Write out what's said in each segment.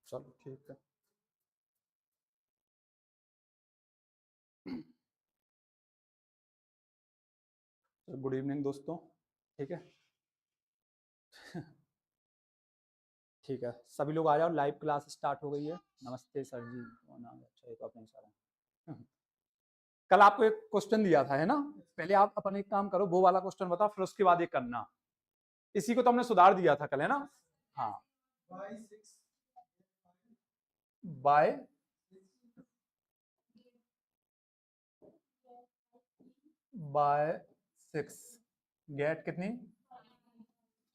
चलो ठीक है। गुड इवनिंग दोस्तों। ठीक है। ठीक है, सभी लोग आ जाओ, लाइव क्लास स्टार्ट हो गई है। नमस्ते सर जी। नाम अच्छा है तो अपने सारा। कल आपको एक क्वेश्चन दिया था, है ना? पहले आप अपन एक काम करो, वो वाला क्वेश्चन बताओ, फिर उसके बाद ये करना। इसी को तो हमने सुधार दिया था कल, है ना? हाँ। बाय बाय 6 गेट कितनी?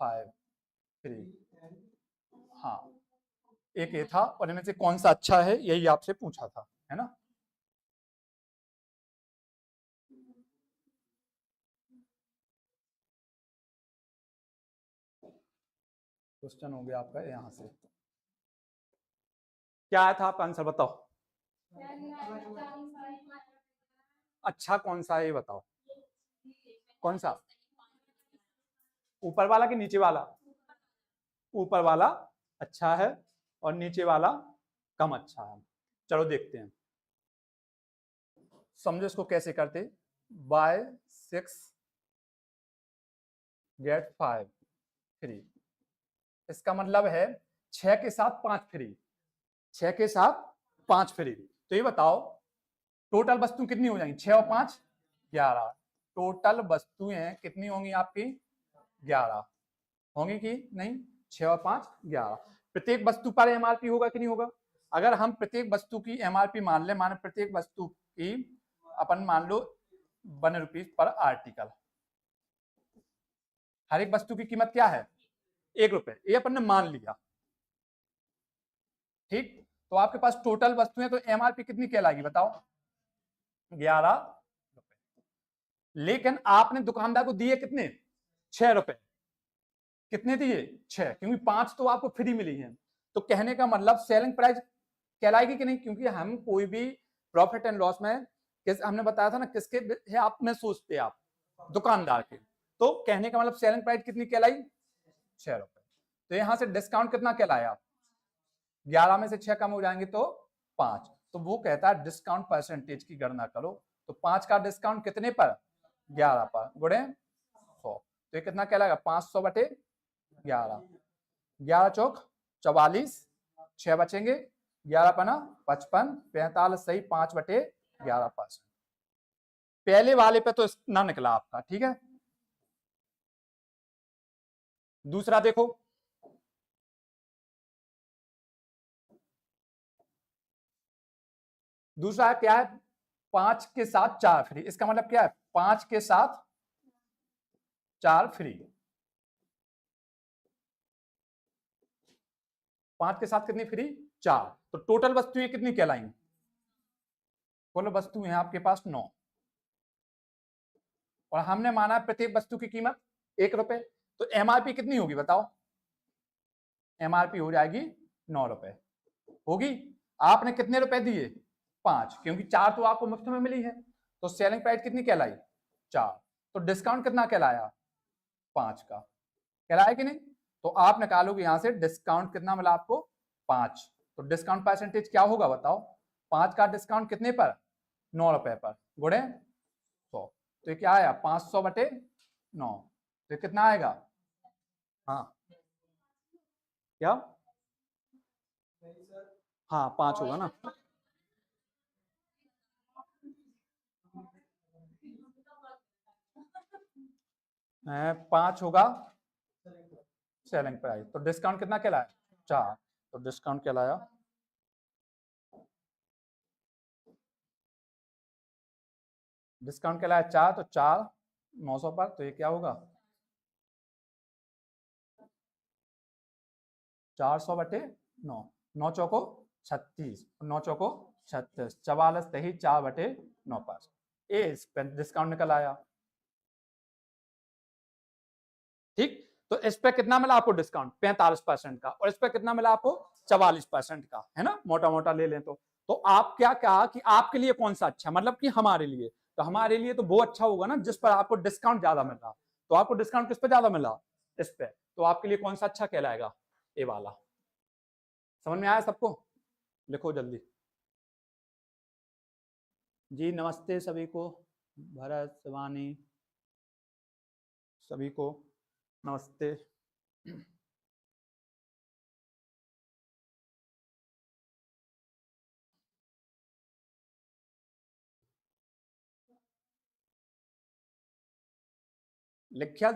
5 3। हाँ, एक ये था, और इनमें से कौन सा अच्छा है यही आपसे पूछा था, है ना? क्वेश्चन हो गया आपका यहां से। क्या आया था आपका आंसर बताओ। अच्छा कौन सा है ये बताओ। कौन सा? ऊपर वाला कि नीचे वाला? ऊपर वाला अच्छा है और नीचे वाला कम अच्छा है। चलो देखते हैं, समझो इसको कैसे करते। Buy 6 get 5 free. इसका मतलब है 6 के साथ 5 फ्री। 6 के साथ 5 फ्री। तो ये बताओ टोटल वस्तु कितनी हो जाएंगी? 6 और 5 11। टोटल वस्तुएं कितनी होंगी आपकी? 11 होंगी कि नहीं? 6 और 5 11। प्रत्येक वस्तु पर एमआरपी होगा कि नहीं होगा? अगर हम प्रत्येक वस्तु की एमआरपी मान ले, माने प्रत्येक वस्तु की अपन मान लो 1 रुपीज पर आर्टिकल। हर एक वस्तु की कीमत क्या है? 1 रुपए। ये अपन ने मान लिया। ठीक, तो आपके पास टोटल वस्तुएं, तो एमआरपी कितनी कहलाएगी बताओ? 11 रुपए। लेकिन आपने दुकानदार को दिए कितने? 6 रुपए। कितने दिए? 6, क्योंकि 5 तो आपको फ्री मिली है। तो कहने का मतलब सेलिंग प्राइस कहलाएगी कि नहीं? क्योंकि हम कोई भी प्रॉफिट एंड लॉस में हमने बताया था ना, किसके है आप में सोचते आप? दुकानदार के। तो कहने का मतलब सेलिंग प्राइस कितनी कहलाई? 6 रुपए। तो यहां से डिस्काउंट कितना कहलाया? 11 में से 6 कम हो जाएंगे तो 5। तो वो कहता है डिस्काउंट परसेंटेज की गणना करो। तो 5 का डिस्काउंट कितने पर? 11 पर, गुणे 100। तो ये कितना कहलाएगा? 500 बटे 11। 11 चौक 44, 6 बचेंगे, 11 पना 55, 45 सही, 5 बटे 11%। पहले वाले पे तो ना निकला आपका, ठीक है। दूसरा देखो, दूसरा क्या है? 5 के साथ 4 फ्री। इसका मतलब क्या है? 5 के साथ 4 फ्री। 5 के साथ कितनी फ्री? 4। तो टोटल वस्तुएं कितनी कहलाएंगी? कुल वस्तुएं आपके पास 9। और हमने माना प्रत्येक वस्तु की कीमत 1 रुपए। तो एमआरपी कितनी होगी बताओ? एमआरपी हो जाएगी 9 रुपए। होगी। आपने कितने रुपए दिए? 5, क्योंकि 4 तो आपको मुफ्त में मिली है। तो सेलिंग प्राइस कितनी कहलाई? 4। तो डिस्काउंट कितना कहलाया? 5 का। कहलाया कि नहीं? तो आप निकालोगे यहां से डिस्काउंट कितना मिला आपको? 5। तो डिस्काउंट परसेंटेज क्या होगा बताओ? 5 का डिस्काउंट कितने पर? 9 रुपए पर, गुणे 100। तो ये क्या आया? 500 बटे 9। तो कितना आएगा? हाँ, क्या? हाँ, 5 होगा ना। 5 होगा सेलिंग प्राइस। तो डिस्काउंट कितना कहलाया? 4। तो डिस्काउंट कहलाया, डिस्काउंट कहलाया 4। तो 4 900 पर, तो ये क्या होगा? 400 बटे 9। 9 चौको 36, 9 चौको 36, 44 दही 4 बटे 9 पास। ए इस पर डिस्काउंट निकल आया। ठीक, तो इस पे कितना मिला आपको डिस्काउंट? 45% का। और इस पे कितना मिला आपको? 44% का, है ना? मोटा मोटा ले लें तो आप क्या कहा कि आपके लिए कौन सा अच्छा, मतलब कि हमारे लिए। तो हमारे लिए तो वो अच्छा होगा ना जिस पर आपको डिस्काउंट ज्यादा मिल रहा। तो आपको डिस्काउंट किस पे ज्यादा मिला? इस पे। तो आपके लिए कौन सा अच्छा कहलाएगा? ए वाला। समझ में आया सबको? लिखो जल्दी। जी नमस्ते सभी को, भरत शिवानी सभी को नमस्ते। लिखिया?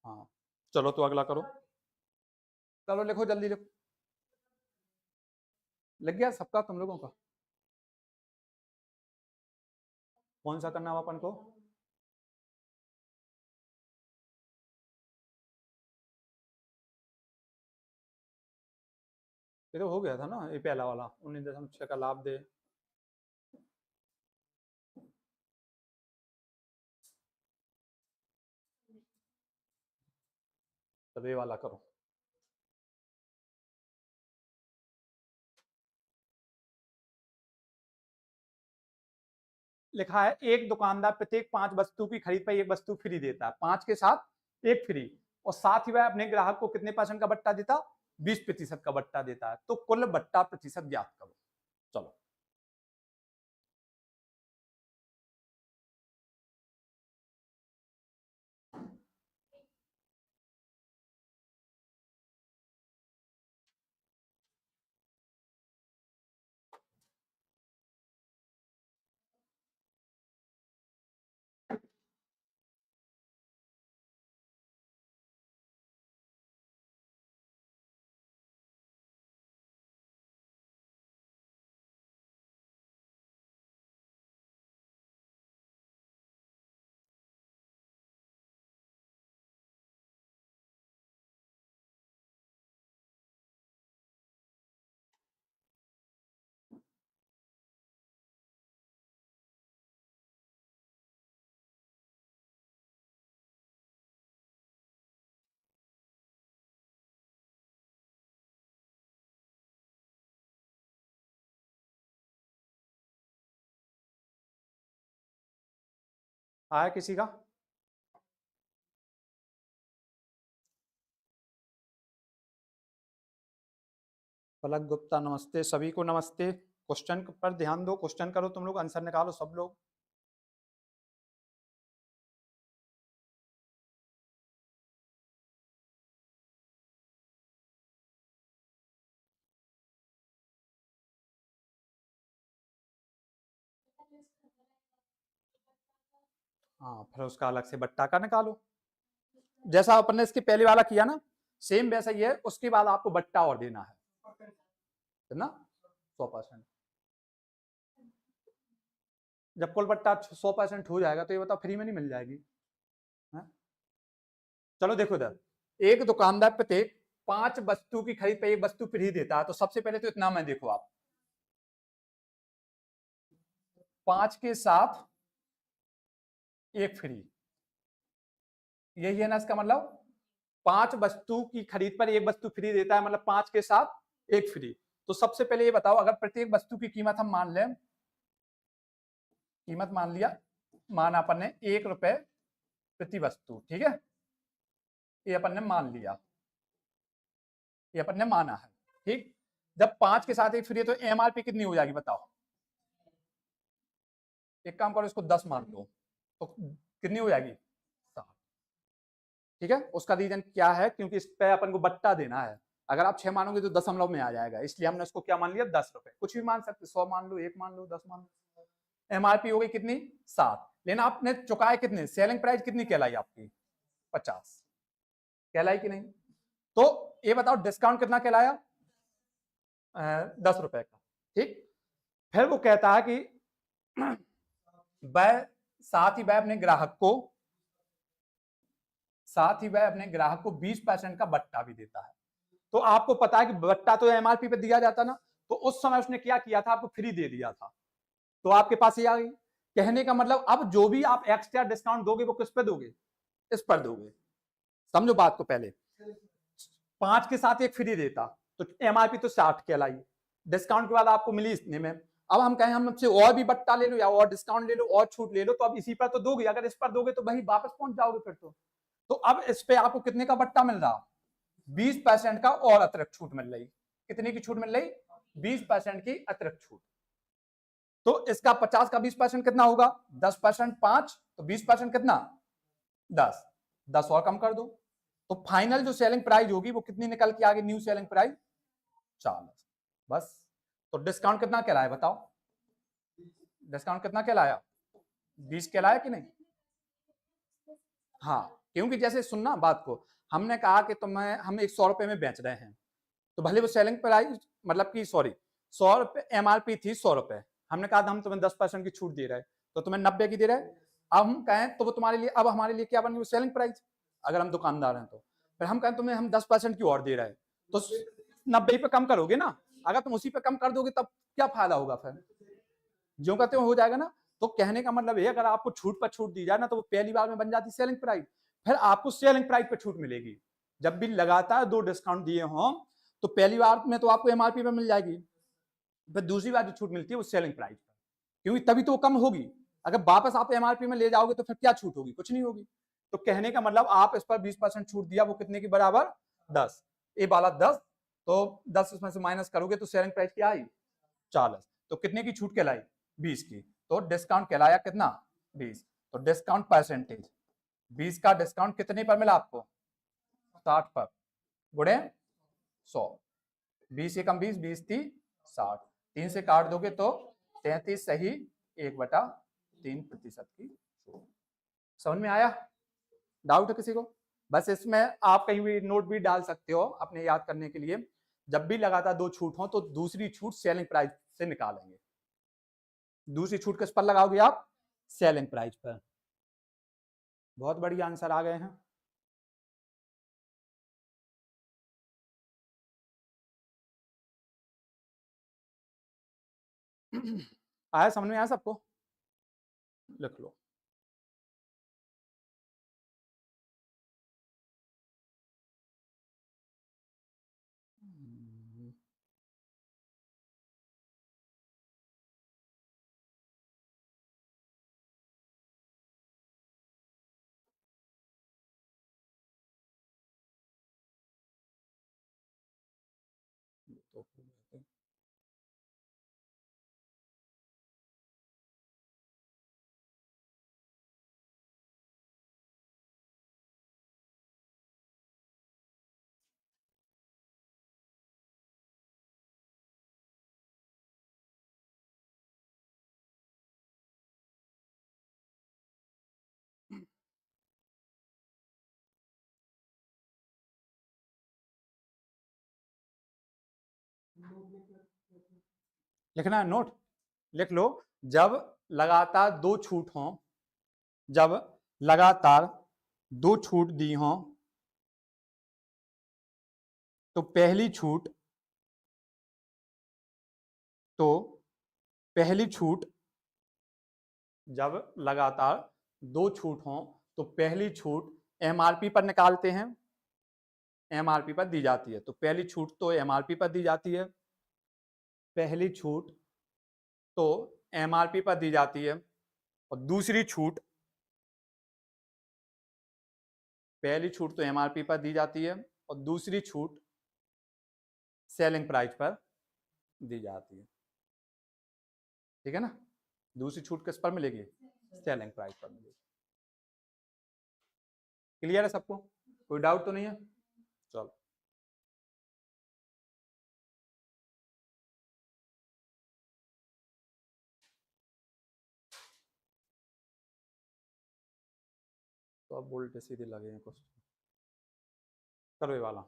हाँ चलो तो अगला करो, चलो लिखो जल्दी लिखो। लग गया सबका तुम लोगों का? कौन सा करना है अपन को? ये तो हो गया था ना, ये पहला वाला 19.6 का लाभ दे। तब ये वाला करो। लिखा है एक दुकानदार प्रत्येक 5 वस्तु की खरीद पर एक वस्तु फ्री देता है, 5 के साथ एक फ्री, और साथ ही वह अपने ग्राहक को कितने % का बट्टा देता? 20% का बट्टा देता है। तो कुल बट्टा प्रतिशत ज्ञात करो। चलो आया किसी का? पलक गुप्ता नमस्ते सभी को नमस्ते। क्वेश्चन पर ध्यान दो, क्वेश्चन करो तुम लोग, आंसर निकालो सब लोग। हाँ फिर उसका अलग से बट्टा का निकालो, जैसा अपन ने इसके पहले वाला किया ना, सेम वैसा ही है। उसके बाद आपको बट्टा और देना है ना, 100%। जब कुल बट्टा 100% हो जाएगा तो ये बताओ फ्री में नहीं मिल जाएगी? है? चलो देखो इधर, एक दुकानदार प्रत्येक 5 वस्तु की खरीद पे एक वस्तु फ्री देता है। तो सबसे पहले तो इतना मैं देखो आप, 5 के साथ एक फ्री, यही है ना इसका मतलब। 5 वस्तु की खरीद पर एक वस्तु फ्री देता है, मतलब 5 के साथ एक फ्री। तो सबसे पहले ये बताओ, अगर प्रत्येक वस्तु की कीमत हम मान लें, कीमत मान लिया, मान अपन ने 1 रुपए प्रति वस्तु, ठीक है, ये अपन ने मान लिया, ये अपन ने माना है, ठीक। जब 5 के साथ एक फ्री है तो एमआरपी कितनी हो जाएगी बताओ? एक काम करो, इसको 10 मान लो, तो कितनी हो जाएगी? 7। ठीक है, उसका रीजन क्या है? क्योंकि इस पे अपन को बट्टा देना है। अगर आप 6 मानोगे तो दशमलव में आ जाएगा, इसलिए हमने उसको क्या मान लिया? 10 रुपए। कुछ भी मान सकते, 100 मान लो, 1 मान लो, 10 मान लो। एमआरपी हो गई कितनी? 7। लेकिन आपने चुकाए कितने? सेलिंग प्राइस कितनी कहलाई आपकी? 50 कहलाई कि नहीं? तो ये बताओ डिस्काउंट कितना कहलाया? 10 रुपए का, ठीक। फिर वो कहता है कि वह साथ ही वह अपने ग्राहक को, साथ ही वह अपने ग्राहक को 20% का बट्टा भी देता है। तो आपको पता है कि बट्टा तो एमआरपी पे दिया जाता ना, तो उस समय उसने क्या किया था? आपको फ्री दे दिया था, तो आपके पास ये आ गई। कहने का मतलब अब जो भी आप एक्स्ट्रा डिस्काउंट दोगे वो किस पे दोगे? इस पर दोगे। समझो बात को पहले, 5 के साथ एक फ्री देता तो एमआरपी तो 60 कहलाई, डिस्काउंट के बाद आपको मिली इतने में। अब हम कहें हमसे और भी बट्टा ले लो या और डिस्काउंट ले लो और छूट ले लो, तो अब इसी पर तो दोगे। अगर इस पर दोगे तो वही वापस पहुंच जाओगे फिर तो अब इस पे आपको कितने का बट्टा मिल रहा? 20% का और अतिरिक्त छूट मिल रही। कितने की छूट मिल रही? 20% की अतिरिक्त छूट। तो इसका 50 का 20% कितना होगा? 10%, 5 तो 20% कितना? 10। 10 और कम कर दो तो फाइनल जो सेलिंग प्राइस होगी वो कितनी निकल के आगे? New selling price 40। बस। तो डिस्काउंट कितना कहलाया बताओ? डिस्काउंट कितना कहलाया? 20 कहलाया कि नहीं? हाँ, क्योंकि जैसे सुनना बात को, हमने कहा कि तुम्हें हम 100 रुपए में बेच रहे हैं, तो भले वो सेलिंग प्राइस मतलब कि सॉरी 100 रुपए एमआरपी थी 100 रुपए, हमने कहा था हम तुम्हें 10% की छूट दे रहे हैं, तो तुम्हें 90 की दे रहे हैं। अब हम कहें तो वो तुम्हारे लिए, अब हमारे लिए क्या बन गई? Selling price. अगर हम दुकानदार हैं तो फिर हम कहें तुम्हें हम 10% की और दे रहे हैं, तो 90 पे कम करोगे ना। अगर तुम उसी पे कम कर दोगे तब क्या फायदा होगा? फिर जो कहते हो जाएगा ना। तो कहने का मतलब है, अगर आपको छूट पर छूट दी जाए ना, तो वो पहली बार में बन जाती सेलिंग प्राइस, फिर आपको सेलिंग प्राइस पे छूट मिलेगी। जब भी लगातार 2 डिस्काउंट दिए हों तो पहली बार में तो आपको एमआरपी पे मिल जाएगी, फिर दूसरी बार जो छूट मिलती है वो सेलिंग प्राइस पर, क्योंकि तभी तो वो कम होगी। अगर वापस आप एमआरपी में ले जाओगे तो फिर क्या छूट होगी? कुछ नहीं होगी। तो कहने का मतलब आप इस पर 20% छूट दिया, वो कितने के बराबर? 10। ये वाला 10, तो 10 इसमें से माइनस करोगे तो सेलिंग प्राइस क्या आई? 40। तो कितने की छूट कहलाई? 20 की। तो डिस्काउंट कहलाया कितना? 20। तो डिस्काउंट परसेंटेज, 20 का डिस्काउंट कितने पर मिला आपको? 60 पर, गुणे 100। 20 एकम 20, 20 थी 60, 3 से काट दोगे तो 33 सही 1/3% की छूट। समझ में आया? डाउट है किसी को? बस इसमें आप कहीं भी नोट भी डाल सकते हो अपने याद करने के लिए। जब भी लगातार 2 छूट हो तो दूसरी छूट सेलिंग प्राइस से निकालेंगे। दूसरी छूट किस पर लगाओगे आप? सेलिंग प्राइस पर। बहुत बढ़िया आंसर आ गए हैं। आया समझ में? आया सबको? लिख लो। तो लिखना है नोट? लिख लो। जब लगातार 2 छूट हों, जब लगातार 2 छूट दी हों तो पहली छूट, तो पहली छूट, जब लगातार 2 छूट हों तो पहली छूट एमआरपी पर निकालते हैं, एमआरपी पर दी जाती है। तो पहली छूट तो एमआरपी पर दी जाती है, पहली छूट तो एमआरपी पर दी जाती है, और दूसरी छूट, पहली छूट तो एमआरपी पर दी जाती है और दूसरी छूट सेलिंग प्राइस पर दी जाती है। ठीक है ना? दूसरी छूट किस पर मिलेगी? सेलिंग प्राइस पर मिलेगी। क्लियर है सबको? कोई डाउट तो नहीं है? चलो। तो अब उल्टे सीधे लगे हैं कुछ। करो ये वाला।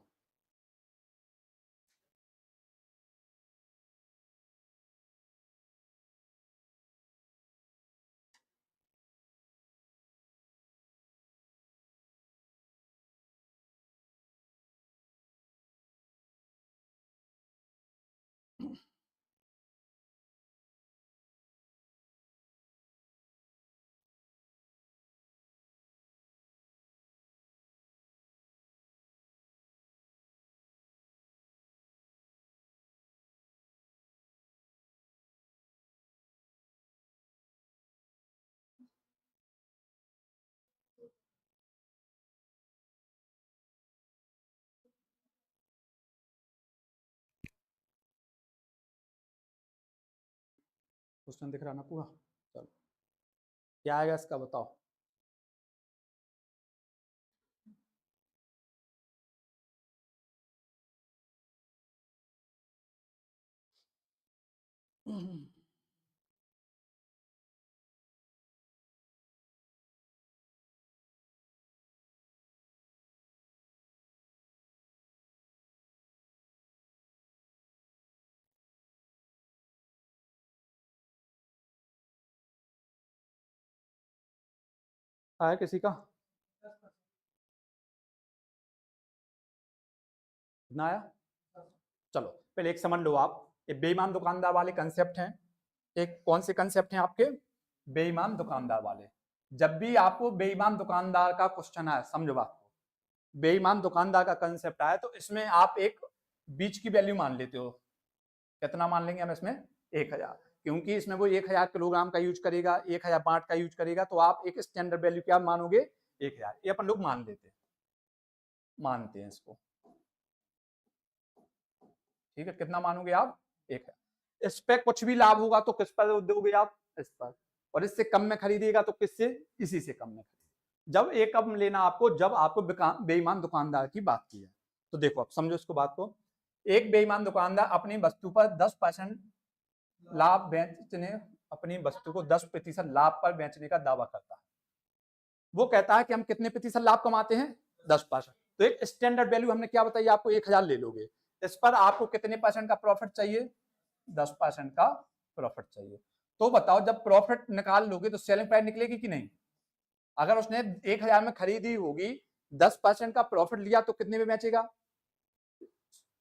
क्वेश्चन दिख रहा ना पूरा? चलो क्या आएगा इसका बताओ। आया किसी का? कितना आया? चलो पहले एक समझ लो आप, ये बेईमान दुकानदार वाले कंसेप्ट हैं। एक कौन से कंसेप्ट हैं आपके? बेईमान दुकानदार वाले। जब भी आपको बेईमान दुकानदार का क्वेश्चन आए, समझो बात को, बेईमान दुकानदार का कंसेप्ट आए तो इसमें आप एक बीच की वैल्यू मान लेते हो। कितना मान लेंगे हम इसमें? 1000, क्योंकि इसमें वो 1000 किलोग्राम का यूज करेगा, 1000 बाट का यूज करेगा, तो आप एक स्टैंडर्ड वैल्यू क्या मानोगे? 1000। ये अपन लोग मानते हैं इसको। ठीक है, कितना मानोगे आप? 1000। इस पे कुछ भी लाभ होगा तो किस पर दोगे आप? इस पर। और इससे कम में खरीदेगा तो किससे? इसी से कम में खरीदेगा। जब एक कम लेना आपको, जब आपको बेईमान दुकानदार की बात की है, तो देखो आप समझो इसको बात को। एक बेईमान दुकानदार अपनी वस्तु पर 10% लाभ बेचने, अपनी वस्तु को 10% लाभ पर बेचने का दावा करता है। वो कहता है कि हम कितने प्रतिशत लाभ कमाते हैं? 10%। तो एक स्टैंडर्ड वैल्यू हमने क्या बताई आपको? 1000 ले लोगे। इस पर आपको कितने परसेंट का प्रॉफिट चाहिए? 10% का प्रॉफिट चाहिए। तो बताओ, जब प्रॉफिट निकाल लोगे तो सेलिंग प्राइस निकलेगी कि नहीं? अगर उसने 1000 में खरीदी होगी, 10% का प्रॉफिट लिया तो कितने में बेचेगा?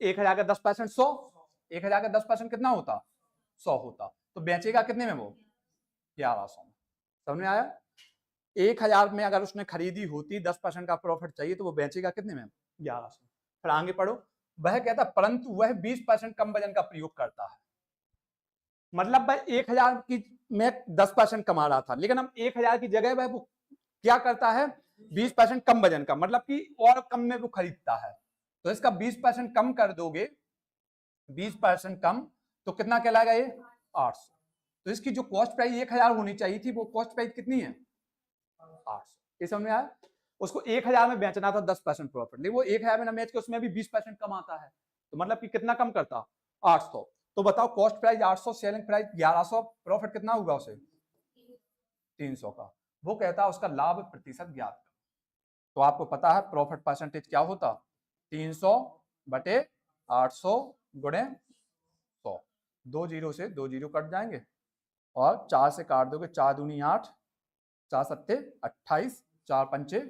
1000 का 10% 100। 1000 का 10% कितना होता? 100 होता। तो बेचेगा कितने में वो? 1100 में। समझ में आया? 1000 में अगर उसने खरीदी होती, 10% का प्रॉफिट चाहिए, तो वो बेचेगा कितने में? 1100। फिर आगे पढ़ो। वह कहता परंतु वह 20% कम वजन का प्रयोग करता है। मतलब वह 1000 की में 10% कमा रहा था, लेकिन हम 1000 की जगह वह वो क्या करता है? 20% कम वजन का, मतलब कि और कम में वो खरीदता है। तो इसका 20% कम कर दोगे, 20% कम, तो कितना कहलाएगा ये? 800। तो इसकी जो कॉस्ट प्राइस 1000 होनी चाहिए थी, वो कॉस्ट प्राइस कितनी है? 800। ये समझ में आया? उसको 1000 में बेचना था 10% प्रॉफिट, लेकिन वो 1000 में ना बेच के उसमें भी 20% कमाता है। तो मतलब कि कितना कम करता? 800। तो बताओ, cost price 800, selling price 1100, profit कितना होगा उसे? 300 का। वो कहता उसका लाभ प्रतिशत ज्ञात करो। तो आपको पता है प्रॉफिट परसेंटेज क्या होता? 300 बटे 800 गुणे 100। 2 जीरो से 2 जीरो कट जाएंगे और 4 से काट दोगे, 4 दूनी 8, 4 सत्ते 28, 4 पंचे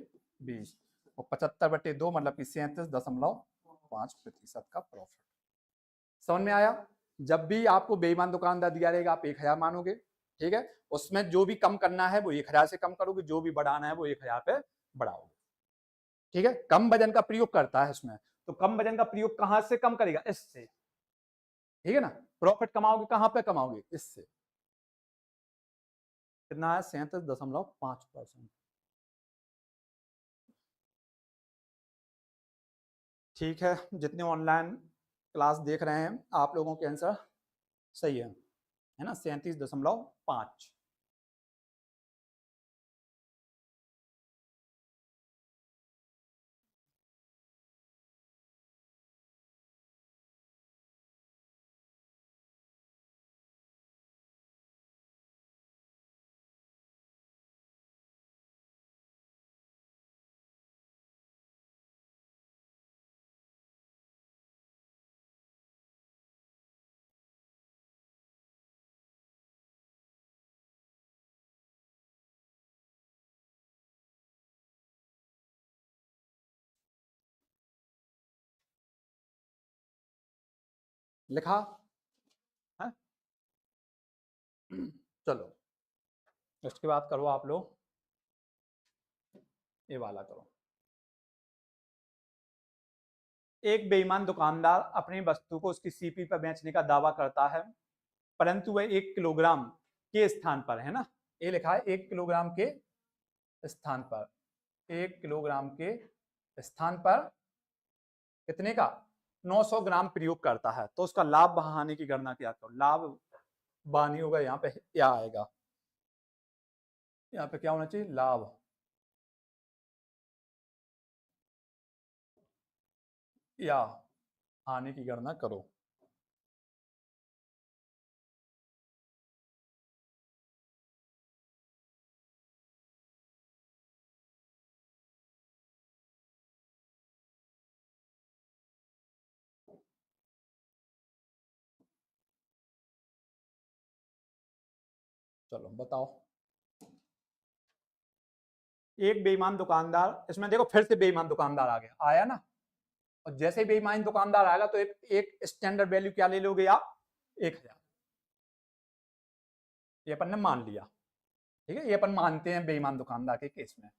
20, और 75 बटे 2 मतलब कि 37.5% का प्रॉफिट। समझ में आया? जब भी आपको बेईमान दुकानदार दिया रहेगा, आप 1000 मानोगे। ठीक है, उसमें जो भी कम करना है वो 1000 से कम करोगे, जो भी बढ़ाना है वो 1000 पे बढ़ाओगे। ठीक है, कम वजन का प्रयोग करता है इसमें। तो कम वजन का प्रयोग कहां से कम करेगा? इससे। ठीक है ना? प्रॉफिट कमाओगे कहां पे? कमाओगे इससे। कितना है? 37.5%। ठीक है, जितने ऑनलाइन क्लास देख रहे हैं आप लोगों के आंसर सही है ना? 37.5। लिखा है? चलो उसके बाद करो आप लोग, ये वाला करो। एक बेईमान दुकानदार अपनी वस्तु को उसकी सीपी पर बेचने का दावा करता है, परंतु वह 1 किलोग्राम के स्थान पर, है ना, ये लिखा है 1 किलोग्राम के स्थान पर, 1 किलोग्राम के स्थान पर कितने का? 900 ग्राम प्रयोग करता है। तो उसका लाभ बढ़ाने की गणना क्या करो? लाभ बा नहीं होगा, यहाँ पे या आएगा, यहाँ पे क्या होना चाहिए, लाभ। या हानि की गणना करो। चलो बताओ। एक बेईमान दुकानदार, इसमें देखो फिर से बेईमान दुकानदार आ गया, आया ना। और जैसे ही बेईमान दुकानदार आएगा तो एक स्टैंडर्ड वैल्यू क्या ले लोगे आप, 1000। ये अपन ने मान लिया, ठीक है, ये अपन मानते हैं बेईमान दुकानदार के केस में।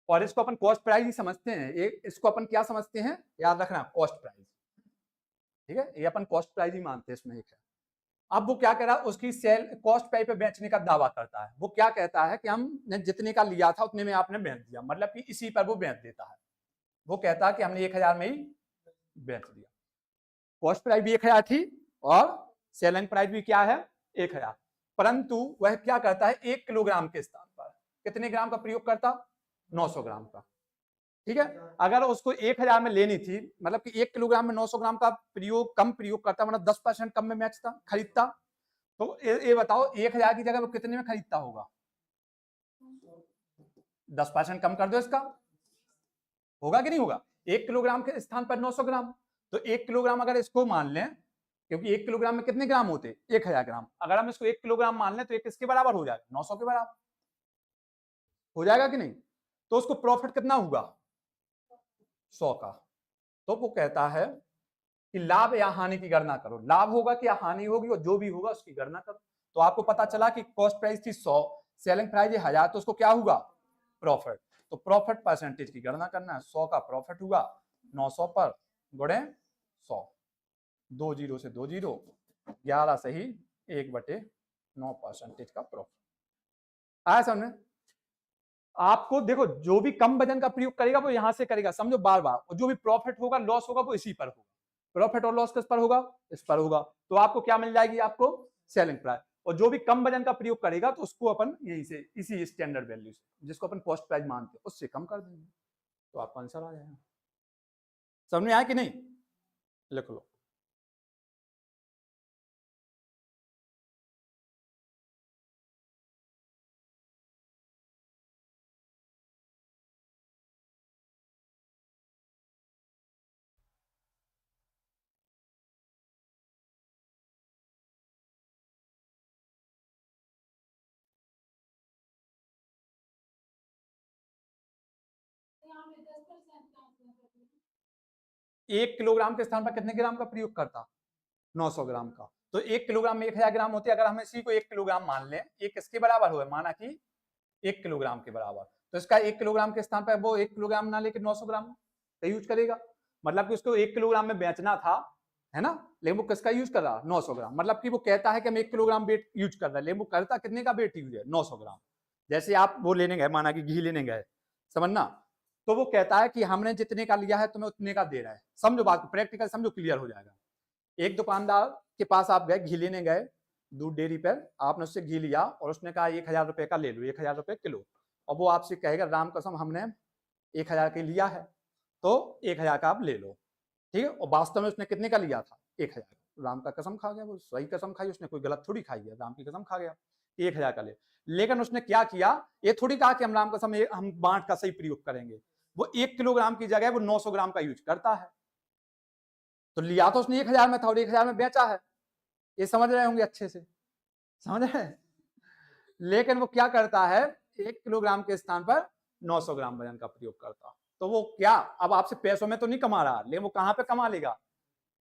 और इसको अपन कॉस्ट प्राइस ही समझते हैं, इसको अपन क्या समझते हैं, याद रखना, कॉस्ट प्राइस, ठीक है, ये अपन कॉस्ट प्राइस ही मानते हैं इसमें। एक है, अब वो क्या कह रहा है, उसकी सेल कॉस्ट प्राइस पे बेचने का दावा करता है। वो क्या कहता है कि हमने जितने का लिया था उतने में आपने बेच दिया, मतलब कि इसी पर वो बेच देता है। वो कहता है कि हमने 1000 में ही बेच दिया। कॉस्ट प्राइस भी 1000 थी और सेलिंग प्राइस भी क्या है, 1000। परंतु वह क्या करता है, 1 किलोग्राम के स्थान पर कितने ग्राम का प्रयोग करता, 900 ग्राम का, ठीक है। अगर उसको 1000 में लेनी थी, मतलब कि 1 किलोग्राम में 900 ग्राम का प्रयोग कम प्रयोग करता, मतलब 10% कम में बेचता, खरीदता, तो ये बताओ 1000 की जगह वो कितने में खरीदता होगा, 10% कम कर दो इसका, होगा कि नहीं होगा। 1 किलोग्राम के स्थान पर 900 ग्राम, तो 1 किलोग्राम अगर इसको मान लें, क्योंकि 1 किलोग्राम में कितने ग्राम होते, 1000 ग्राम, अगर हम इसको 1 किलोग्राम मान लें तो एक किसके बराबर हो जाएगा, 900 के बराबर हो जाएगा कि नहीं। तो उसको प्रॉफिट कितना होगा, 100 का। तो वो कहता है कि लाभ या हानि की गणना करो, लाभ होगा कि हानि होगी, और जो भी होगा उसकी गणना करो। तो आपको पता चला कि कॉस्ट प्राइस थी 100, सेलिंग प्राइस 1000, तो उसको क्या होगा, प्रॉफिट। तो प्रॉफिट परसेंटेज की गणना करना है, 100 का प्रॉफिट हुआ 900 पर गुणे 100, 2 जीरो से 2 जीरो, 11 से ही 1/9% का प्रॉफिट आया समझ। आपको देखो, जो भी कम वजन का प्रयोग करेगा वो यहां से करेगा, समझो बार बार, और जो भी प्रॉफिट होगा लॉस होगा वो इसी पर होगा। प्रॉफिट और लॉस किस पर होगा, इस पर होगा। तो आपको क्या मिल जाएगी, आपको सेलिंग प्राइस। और जो भी कम वजन का प्रयोग करेगा तो उसको अपन यहीं से, इसी स्टैंडर्ड वैल्यू से, जिसको अपन कॉस्ट प्राइस मानते हैं, उससे कम कर देंगे, तो आपका आंसर आ जाएगा। समझ में आया कि नहीं, लिख लो। एक किलोग्राम के स्थान पर कितने ग्राम का प्रयोग करता, 900 ग्राम का। तो 1 किलोग्राम में 1000 ग्राम होते, अगर हम इसी को 1 किलोग्राम मान लें, एक किसके बराबर हुआ, माना कि 1 किलोग्राम के बराबर, तो इसका 1 किलोग्राम के स्थान पर वो 1 किलोग्राम ना लेके 900 ग्राम का यूज करेगा। मतलब कि उसको 1 किलोग्राम में बेचना था, है ना, लेकिन वो किसका यूज कर रहा, 900 ग्राम। मतलब कि वो कहता है कि हम 1 किलोग्राम वेट यूज कर रहे हैं, लेकिन वो करता कितने का वेट यूज है, 900 ग्राम। जैसे आप वो लेने गए, माना कि घी लेने गए, समझना, तो वो कहता है कि हमने जितने का लिया है तुम्हें उतने का दे रहा है। समझो बात को, प्रैक्टिकल समझो, क्लियर हो जाएगा। एक दुकानदार के पास आप गए, घी लेने गए, दूध डेयरी पर, आपने उससे घी लिया और उसने कहा 1000 रुपए का ले लो, 1000 रुपए किलो। और वो आपसे कहेगा राम कसम हमने 1000 के लिया है, तो 1000 का आप ले लो, ठीक है। और वास्तव में उसने कितने का लिया था, 1000। राम का कसम खा गया, वो सही कसम खाई, उसने कोई गलत थोड़ी खाई है, राम की कसम खा गया, 1000 का ले। लेकिन उसने क्या किया, ये थोड़ी कहा कि हम राम कसम हम बांट का सही प्रयोग करेंगे। वो 1 किलोग्राम की जगह वो 900 ग्राम का यूज करता है। तो लिया तो उसने 1000 में था और 1000 में बेचा है, ये समझ रहे होंगे अच्छे से, समझ रहे हैं। लेकिन वो क्या करता है, 1 किलोग्राम के स्थान पर 900 ग्राम वजन का प्रयोग करता। तो वो क्या, अब आपसे पैसों में तो नहीं कमा रहा, लेकिन वो कहां पे कमा लेगा,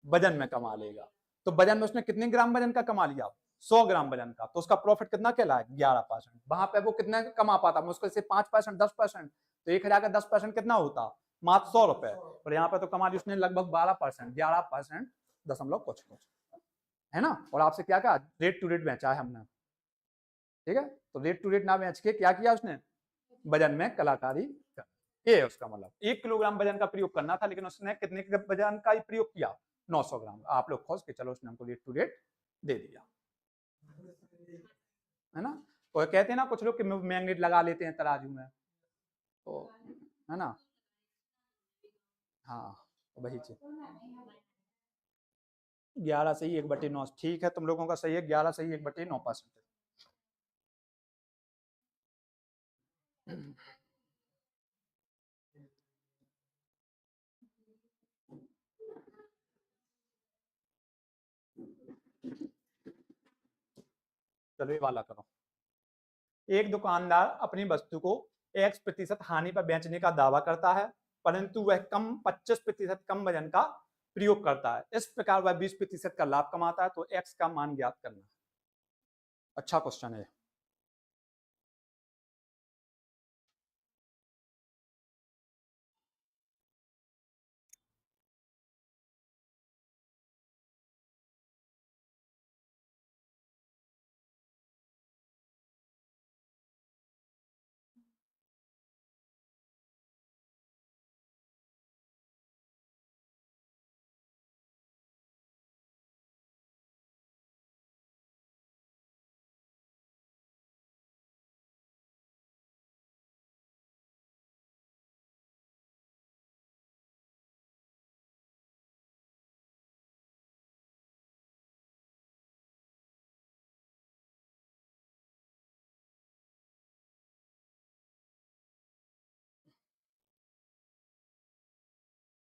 वजन में कमा लेगा। तो वजन में उसने कितने ग्राम वजन का कमा लिया, 100 ग्राम वजन का, तो उसका प्रॉफिट कितना कहलाए, 11%। वहां पे वो कितना कमा पाता, मुश्किल से 5%, 10%। तो 1000 का 10% कितना होता, मात्र 100 रुपए। और यहाँ पे तो कमा ली उसने लगभग 12%, 11% दशमलव कुछ कुछ, है ना। और आपसे क्या कहा, रेट टू रेट बेचा है हमने, ठीक है। तो रेट टू रेट ना बेच के क्या किया उसने, वजन में कलाकारी कर। ये है उसका मतलब, 1 किलोग्राम वजन का प्रयोग करना था, लेकिन उसने कितने वजन का प्रयोग किया, 900 ग्राम। आप लोग खोज के चलो, उसने हमको रेट टू रेट दे दिया, है ना। तो कहते हैं ना कुछ लोग कि मैग्नेट लगा लेते हैं तराजू में, तो है ना। हाँ वही चीज, 11 सही 1/9, ठीक है, तुम लोगों का सही है, 11 सही 1/9%। चलो ये वाला करो। एक दुकानदार अपनी वस्तु को X% हानि पर बेचने का दावा करता है, परंतु वह 25% कम वजन का प्रयोग करता है। इस प्रकार वह 20% का लाभ कमाता है, तो X का मान ज्ञात करना है। अच्छा क्वेश्चन है।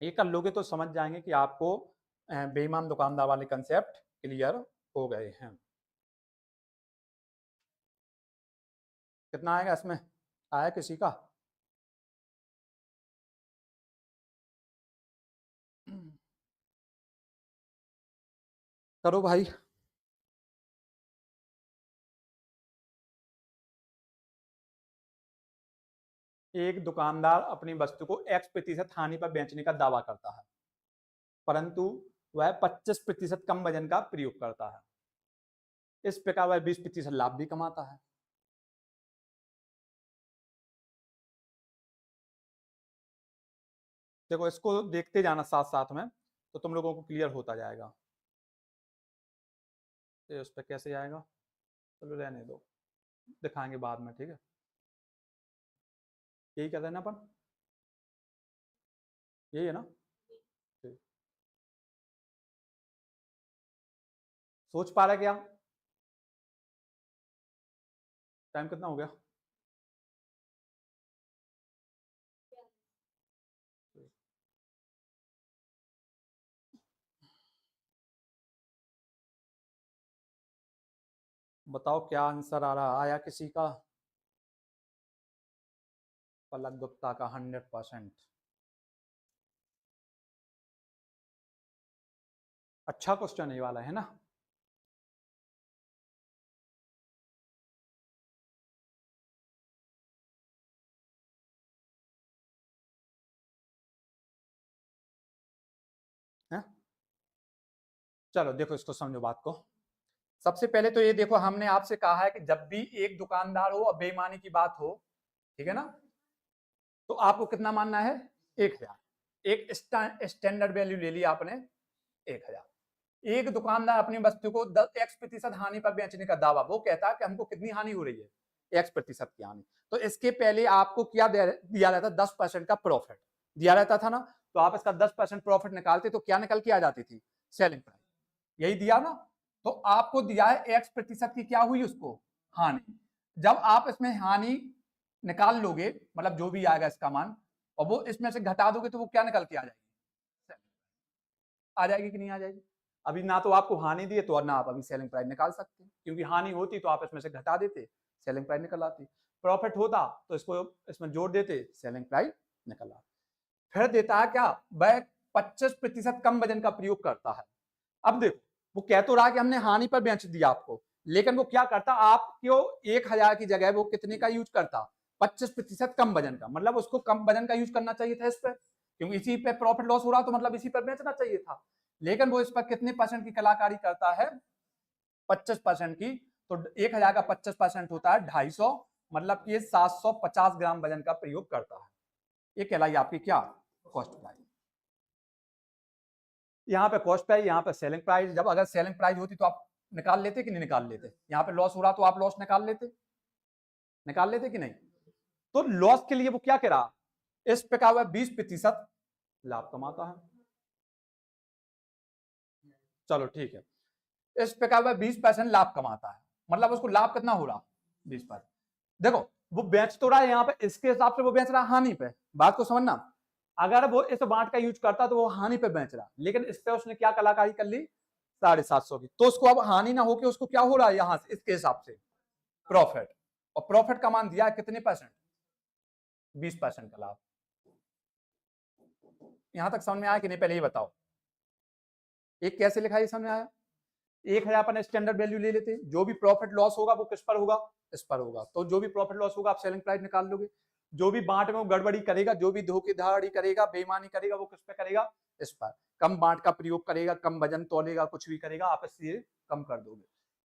ये कर लोगे तो समझ जाएंगे कि आपको बेईमान दुकानदार वाले कंसेप्ट क्लियर हो गए हैं। कितना आएगा इसमें, आया किसी का? करो भाई। एक दुकानदार अपनी वस्तु को X% हानि पर बेचने का दावा करता है, परंतु वह 25% कम वजन का प्रयोग करता है। इस प्रकार वह 20% लाभ भी कमाता है। देखो इसको देखते जाना साथ साथ में, तो तुम लोगों को क्लियर होता जाएगा। तो उस पर कैसे आएगा, चलो रहने दो, दिखाएंगे बाद में, ठीक है। यही कर रहे हैं ना अपन, यही है ना। ठीक। सोच पा रहे क्या? टाइम कितना हो गया? बताओ क्या आंसर आ रहा, आया किसी का? पलक गुप्ता का 100%। अच्छा क्वेश्चन ये वाला, है ना। है? चलो देखो इसको समझो बात को। सबसे पहले तो ये देखो, हमने आपसे कहा है कि जब भी एक दुकानदार हो और बेईमानी की बात हो, ठीक है ना, तो आपको कितना मानना है? 1000। एक स्टैंडर्ड वैल्यू ले लिया आपने, 1000। एक दुकानदार अपनी वस्तु को 10x% हानि पर बेचने का दावा, वो कहता है कि हमको कितनी हानि हो रही है? X% की हानि। तो इसके पहले आपको क्या दिया जाता? 10% का प्रॉफिट दिया रहता था ना। तो आप इसका 10% प्रॉफिट निकालते तो क्या निकल के आ जाती थी? Selling price. यही दिया ना। तो आपको दिया है X% की क्या हुई उसको? हानि। जब आप इसमें हानि निकाल लोगे, मतलब जो भी आएगा इसका मान, और वो इसमें से घटा दोगे, तो वो क्या निकल के आ जाएगी? आ जाएगी कि नहीं आ जाएगी? अभी ना तो आपको हानि दी है, तो और ना आप अभी सेलिंग प्राइस निकाल सकते, क्योंकि हानि होती तो आप इसमें से घटा देते, सेलिंग प्राइस निकल आती। प्रॉफिट होता तो इसको इसमें जोड़ देते, सेलिंग प्राइस निकल आती। फिर देता है क्या? वह 25% कम वजन का प्रयोग करता है। अब देखो, वो कह तो रहा कि हमने हानि पर बेच दिया आपको, लेकिन वो क्या करता? आपको 1000 की जगह वो कितने का यूज करता? 25% कम वजन का। मतलब उसको कम वजन का यूज करना चाहिए था इस पर, क्योंकि इसी पे प्रॉफिट लॉस हो रहा, तो मतलब इसी पर बेचना चाहिए था। लेकिन वो इस पर कितने परसेंट की कलाकारी करता है? 25% की। तो 1000 का 25% होता है 250, मतलब कि 750 ग्राम वजन का प्रयोग करता है। ये कहलाई आपकी क्या? Cost price. यहाँ पे कॉस्ट प्राइस, यहाँ पे सेलिंग प्राइस। जब अगर सेलिंग प्राइस होती तो आप निकाल लेते कि नहीं निकाल लेते? यहाँ पे लॉस हो रहा तो आप लॉस निकाल लेते कि नहीं? तो लॉस के लिए वो क्या कह रहा, इस पे क्या हुआ 20% लाभ कमाता है। चलो ठीक है, इस पे क्या हुआ 20% लाभ कमाता है, मतलब उसको लाभ कितना हो रहा 20%। देखो वो बेच तो रहा है यहाँ पे, इसके हिसाब से वो बेच रहा है हानि पे। बात को समझना, अगर वो इस बांट का यूज करता तो वो हानि पे बेच रहा, लेकिन इस पे उसने क्या कलाकारी कर ली 750 की, तो उसको अब हानि ना होके उसको क्या हो रहा है यहां से इसके हिसाब से प्रॉफिट। और प्रॉफिट का मान दिया है कितने परसेंट? 20% का लाभ। यहां तक समझ में आया कि नहीं? पहले ये बताओ एक कैसे लिखा है, समझ में आया? 1000 पर स्टैंडर्ड वैल्यू ले लेते, जो भी प्रॉफिट लॉस होगा वो किस पर होगा? इस पर होगा। तो जो भी प्रॉफिट लॉस होगा आप सेलिंग प्राइस निकाल लोगे। जो भी बांट में गड़बड़ी करेगा, जो भी धोखेधड़ी करेगा, बेईमानी करेगा, वो किस पे करेगा? इस पर। कम बांट का प्रयोग करेगा, कम वजन तोलेगा, कुछ भी करेगा, आप इससे कम कर दोगे।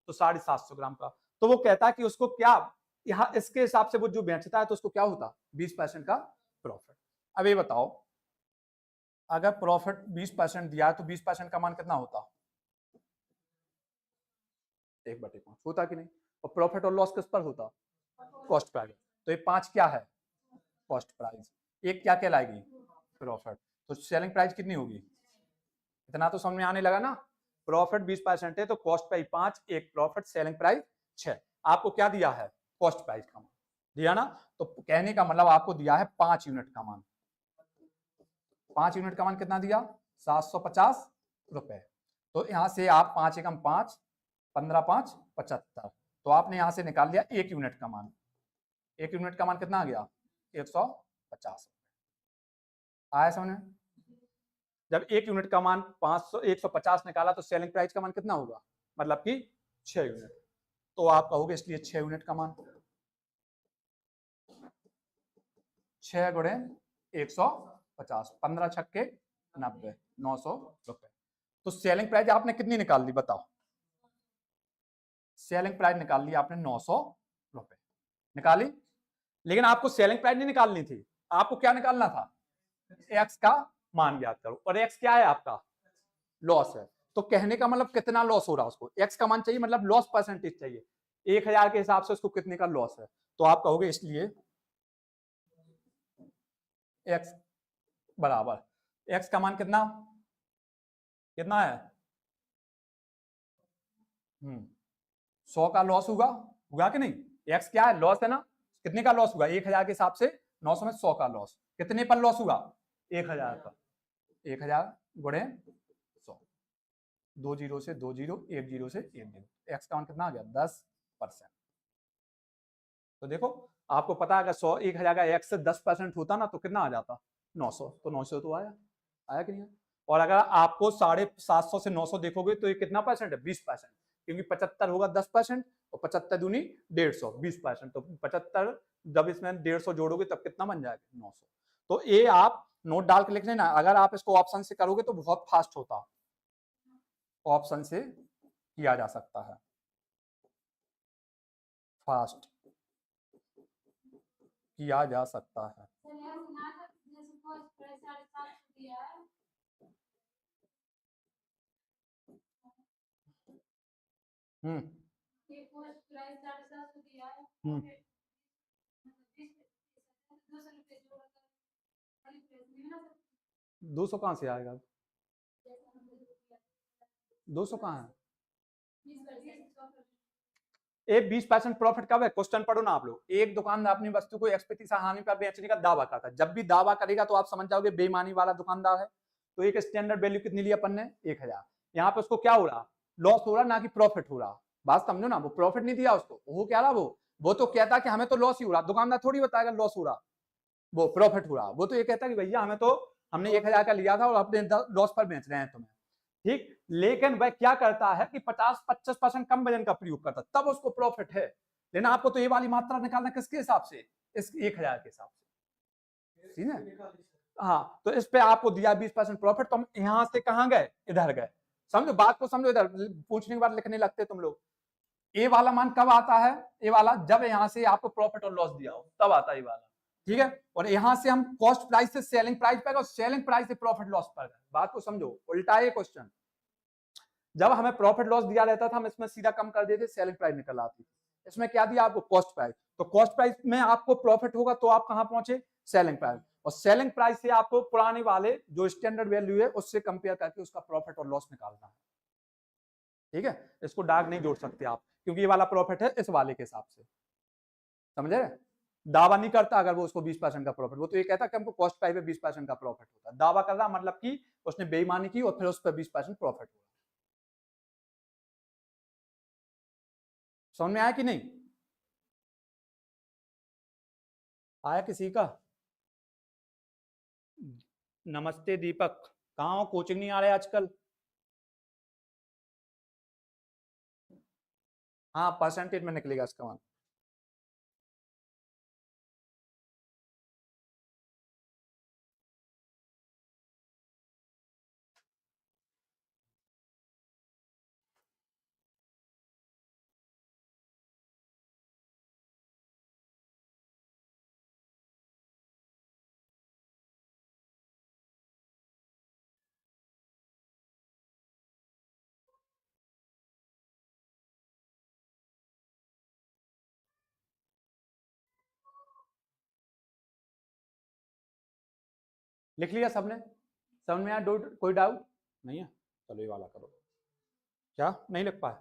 तो 750 ग्राम का, तो वो कहता है कि उसको क्या यहाँ इसके हिसाब से वो जो बेचता है तो उसको क्या होता 20% का प्रॉफिट। अब ये बताओ अगर प्रॉफिट 20% दिया है तो 20% का मान कितना होता? 1/5 होता कि नहीं? और प्रॉफिट और लॉस किस पर होता? Cost price. तो ये 5 क्या है? Cost price. एक क्या कहलाएगी? प्रॉफिट। तो सेलिंग प्राइस कितनी होगी? इतना तो समझ में आने लगा ना? प्रॉफिट 20% है तो कॉस्ट प्राइस 5, एक प्रॉफिट, सेलिंग प्राइस 6। आपको क्या दिया है? कॉस्ट प्राइस का मान दिया ना, तो कहने का मतलब आपको दिया है 5 यूनिट का मान। 5 यूनिट का मान कितना दिया? 750 रुपए। तो यहां से आप 5 एकम 5, 15 5 75, तो आपने यहां से निकाल लिया 1 यूनिट का मान। 1 यूनिट का मान कितना आ गया? 150। आया समझ में? जब 1 यूनिट का मान 500 150 निकाला तो सेलिंग प्राइस का मान कितना होगा? मतलब कि 6 यूनिट। तो आप कहोगे इसलिए 6 यूनिट का मान 6 गुणे 150, 15 छक्के 90, 900 रुपए। तो सेलिंग प्राइस आपने कितनी निकाल ली बताओ? सेलिंग प्राइस निकाल ली आपने 900 रुपए निकाली, लेकिन आपको सेलिंग प्राइस नहीं निकालनी थी, आपको क्या निकालना था? एक्स का मान ज्ञात करो, और एक्स क्या है आपका? लॉस है। तो कहने का मतलब कितना लॉस हो रहा है उसको, एक्स का मान चाहिए, मतलब लॉस परसेंटेज चाहिए। 1000 के हिसाब से उसको कितने का लॉस है, तो आप कहोगे इसलिए एक्स बराबर, एक्स का मान कितना कितना है? 100 का लॉस हुआ हुआ कि नहीं? एक्स क्या है? लॉस है ना। कितने का लॉस हुआ? 1000 के हिसाब से 900 में 100 का लॉस। कितने पर लॉस हुआ? 1000 का। 1000 गुणे 100, 2 जीरो से 2 जीरो, 1 जीरो से 1 जीरो। एक्स का मान कितना आ गया? 10%। तो देखो आपको पता है अगर 1000 का एक्स से 10% होता ना तो कितना आ जाता? 900। तो 900 तो आया कि नहीं? और अगर आपको 750 से 900 देखोगे तो ये कितना परसेंट है? 20%, क्योंकि 75 होगा 10% और 75 दूनी 150, 20%। तो 75 जब इसमें 150 जोड़ोगे तब कितना बन जाएगा? 900। तो ये आप नोट डाल के लिख लेना, अगर आप इसको ऑप्शन से करोगे तो बहुत फास्ट होता, ऑप्शन से किया जा सकता है, फास्ट किया जा सकता है। हम्म 200 कहां से आएगा? 200 कहां है? एक 20% प्रॉफिट कब है? क्वेश्चन पढ़ो ना आप लोग। एक दुकानदार अपनी वस्तु को एक्स हानि पर बेचने का दावा करता है। जब भी दावा करेगा तो आप समझ जाओगे बेईमानी वाला दुकानदार है। तो एक स्टैंडर्ड वैल्यू कितनी ली अपन ने? 1000। यहाँ पे उसको क्या हो रहा? लॉस हो रहा, ना कि प्रॉफिट हो रहा। बात समझो ना, वो प्रॉफिट नहीं दिया उसको, वो क्या रहा, वो तो कहता कि हमें तो लॉस ही हो रहा। दुकानदार थोड़ी बताएगा लॉस हो रहा, वो प्रॉफिट हो रहा। वो तो ये कहता कि भैया हमें तो हमने 1000 का लिया था और अपने लॉस पर बेच रहे हैं तुम्हें, ठीक। लेकिन वह क्या करता है कि 50-25% कम वजन का प्रयोग करता, तब उसको प्रॉफिट है। लेकिन आपको तो ये वाली मात्रा निकालना किसके हिसाब से? इस 1000 के हिसाब से, ठीक है। हाँ, तो इस पे आपको दिया 20% प्रॉफिट, तो हम यहां से कहां गए? इधर गए। समझो बात को, समझो। इधर पूछने के बाद लिखने लगते तुम लोग। ए वाला मान कब आता है? ए वाला जब यहां से आपको प्रॉफिट और लॉस दिया हो तब आता है ये वाला। ठीक है, और यहां से हम कॉस्ट प्राइस से सेलिंग प्राइस पर और सेलिंग प्राइस से प्रॉफिट लॉस पर। बात को समझो, उल्टा है क्वेश्चन। जब हमें प्रॉफिट लॉस दिया रहता था हम इसमें सीधा कम कर देते, सेलिंग प्राइस निकल आती। इसमें क्या दिया आपको? Cost price. तो कॉस्ट प्राइस में आपको प्रॉफिट होगा तो आप कहां पहुंचे? Selling price. और सेलिंग प्राइस से आपको पुराने वाले जो स्टैंडर्ड वैल्यू है उससे कंपेयर करके उसका प्रॉफिट और लॉस निकालना है। ठीक है, इसको डार्क नहीं जोड़ सकते आप, क्योंकि ये वाला प्रॉफिट है इस वाले के हिसाब से, समझे? दावा नहीं करता अगर वो उसको 20% का प्रॉफिट, वो तो ये कहता कि हमको कॉस्ट प्राइस पे 20% का प्रॉफिट होता है। दावा कर रहा मतलब कि उसने बेईमानी की और फिर उस पर 20% प्रॉफिट हुआ। समझ में आया कि नहीं? आया किसी का? नमस्ते दीपक, कहाँ हो? कोचिंग नहीं आ रहे आजकल? हाँ, परसेंटेज में निकलेगा इसका मान। लिख लिया सबने? समझ में आया? कोई डाउट नहीं है? चलो ये वाला करो। क्या नहीं लिख पाए?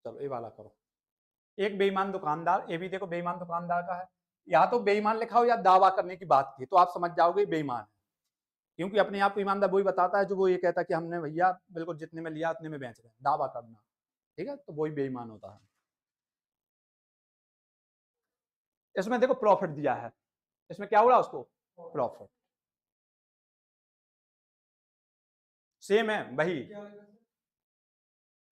चलो ये वाला करो। एक बेईमान दुकानदार, ये भी देखो बेईमान दुकानदार का है। या तो बेईमान लिखा हो या दावा करने की बात की, तो आप समझ जाओगे बेईमान है, क्योंकि अपने आप को ईमानदार वही बताता है जो वो ये कहता है कि हमने भैया बिल्कुल जितने में लिया उतने में बेच रहे हैं, दावा करना। ठीक है, तो वही बेईमान होता है। इसमें देखो प्रॉफिट दिया है, इसमें क्या हो रहा है उसको? प्रॉफिट। सेम है वही।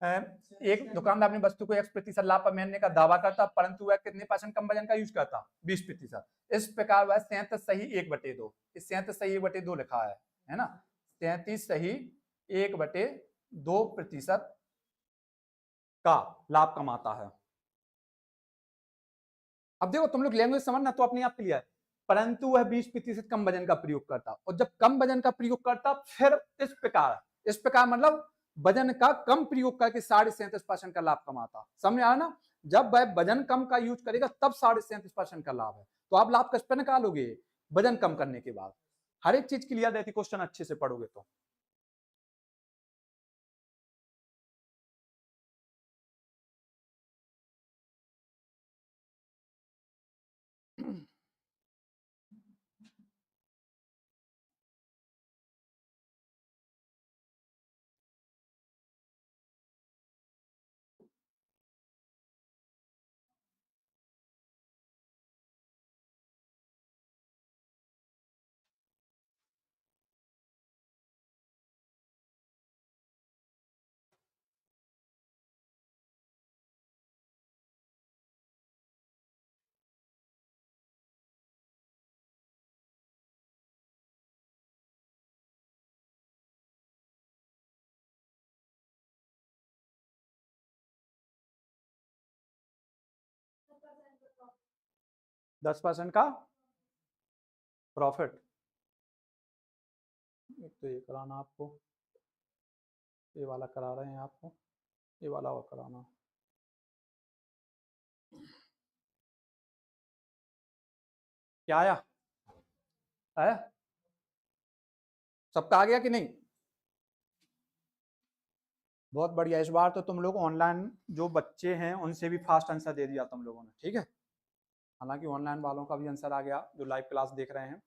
एक दुकानदार अपनी वस्तु को X% लाभ पर बेचने का दावा करता, परंतु वह कितने % कम वजन का यूज करता? 20%। इस प्रकार वह 37 सही 1/2, इस 37 सही 1/2 लिखा है ना? 37 सही 1/2% का लाभ कमाता है। अब देखो तुम लोग लैंग्वेज समझना तो अपने आप क्लियर है, परंतु वह 20% कम वजन का प्रयोग करता, और जब कम वजन का प्रयोग करता फिर इस प्रकार मतलब वजन का कम प्रयोग करके 37.5% का लाभ कमाता। समझ आया ना? जब वह वजन कम का यूज करेगा तब 37.5% का लाभ है। तो आप लाभ किस पे निकालोगे? वजन कम करने के बाद। हर एक चीज क्लियर रहती, क्वेश्चन अच्छे से पढ़ोगे तो। दस % का प्रॉफिट। एक तो ये कराना आपको, ये वाला करा रहे हैं आपको, ये वाला और कराना। क्या आया? आया? सबका आ गया कि नहीं? बहुत बढ़िया। इस बार तो तुम लोग ऑनलाइन जो बच्चे हैं उनसे भी फास्ट आंसर दे दिया तुम लोगों ने, ठीक है। हालांकि ऑनलाइन वालों का भी आंसर आ गया जो लाइव क्लास देख रहे हैं।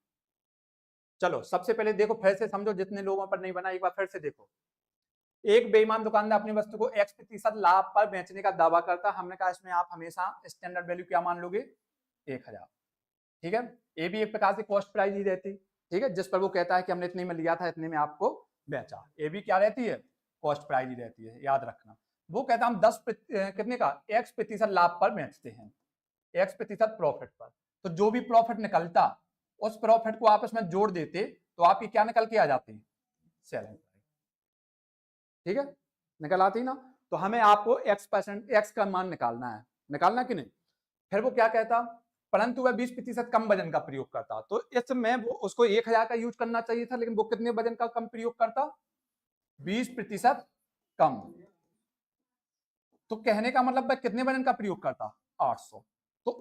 चलो सबसे पहले देखो, फिर से समझो, जितने लोगों पर नहीं बना एक बार फिर से देखो। एक बेईमान दुकानदार अपनी वस्तु को X% लाभ पर बेचने का दावा करता। हमने कहा इसमें आप हमेशा स्टैंडर्ड वैल्यू क्या मान लोगे? 1000। ठीक है, ये भी एक प्रकार से कॉस्ट प्राइस ही रहती, ठीक है, जिस पर वो कहता है कि हमने इतने में लिया था, इतने में आपको बेचा। ये भी क्या रहती है? कॉस्ट प्राइस ही रहती है, याद रखना। वो कहता हम 10 कितने का X% लाभ पर बेचते हैं। x प्रतिशत प्रॉफिट पर। तो जो भी प्रॉफिट निकलता उस प्रॉफिट को आपस में जोड़ देते तो आपकी क्या निकल के आ जाती, सेलिंग प्राइस। ठीक है, निकल आती ना। तो हमें आपको x का मान निकालना है, निकालना कि नहीं। फिर वो क्या कहता, परंतु वह 20% कम वजन का प्रयोग करता। तो इसमें वो उसको 1000 का यूज करना चाहिए था, लेकिन वो कितने वजन का कम प्रयोग करता, 20% कम। तो कहने का मतलब वह कितने वजन का प्रयोग करता, 800। तो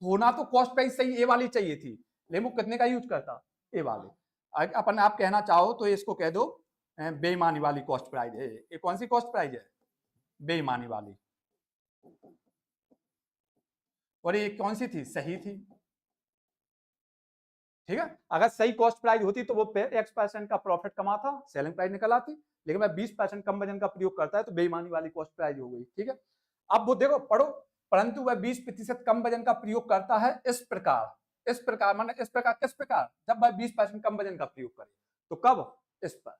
होना तो कॉस्ट प्राइस सही ए वाली चाहिए थी, लेकिन वो कितने का यूज करता, ए वाले। अपन आप कहना चाहो तो इसको कह दो बेईमानी वाली कॉस्ट प्राइस है। ये कौन सी कॉस्ट प्राइस है, बेईमानी वाली। और ये कौन सी थी, सही थी। ठीक है, अगर सही कॉस्ट प्राइस होती तो वो x% का प्रॉफिट कमाता, सेलिंग प्राइस निकल आती। लेकिन मैं 20% कम वजन का प्रयोग करता है तो बेईमानी वाली कॉस्ट प्राइस हो गई। ठीक है, अब वो देखो पढ़ो, परंतु वह 20% कम वजन का प्रयोग करता है इस प्रकार। इस प्रकार माने इस प्रकार, किस प्रकार, जब वह 20% कम वजन का प्रयोग करे। तो कब, इस पर।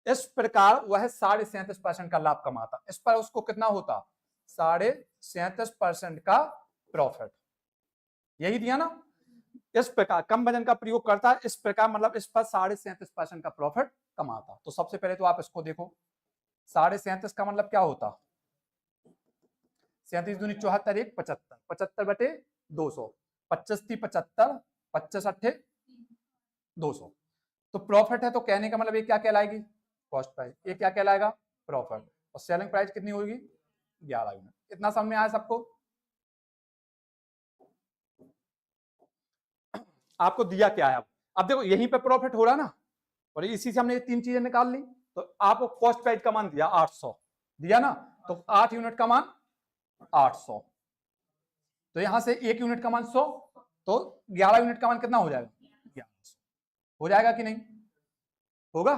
इस प्रकार वह 37.5% का लाभ कमाता। इस पर उसको कितना होता, 37.5% का प्रॉफिट। यही दिया ना, इस प्रकार कम वजन का प्रयोग करता है, इस प्रकार मतलब इस पर 37.5% का प्रॉफिट कमाता। तो सबसे पहले तो आप इसको देखो, 37.5 का मतलब क्या होता, 37 दूनी 74, 1 75, 75 बटे 200, 25 थी 75, 25 अट्ठे 200। तो प्रॉफिट है, तो कहने का मतलब ये क्या कहलाएगी, कॉस्ट प्राइस। ये क्या कहलाएगा, प्रॉफिट। और सेलिंग प्राइस कितनी होगी, 11 यूनिट। इतना समझ में आया सबको। आपको दिया क्या है, अब देखो यहीं पे प्रॉफिट हो रहा ना, और इसी से हमने ये तीन चीजें निकाल ली। तो आपको कॉस्ट प्राइस का मान दिया 800 दिया ना, तो 8 यूनिट का मान 800। तो यहां से 1 यूनिट का मान 100, तो 11 यूनिट का मान कितना हो जाएगा, 1100 हो जाएगा कि नहीं, होगा।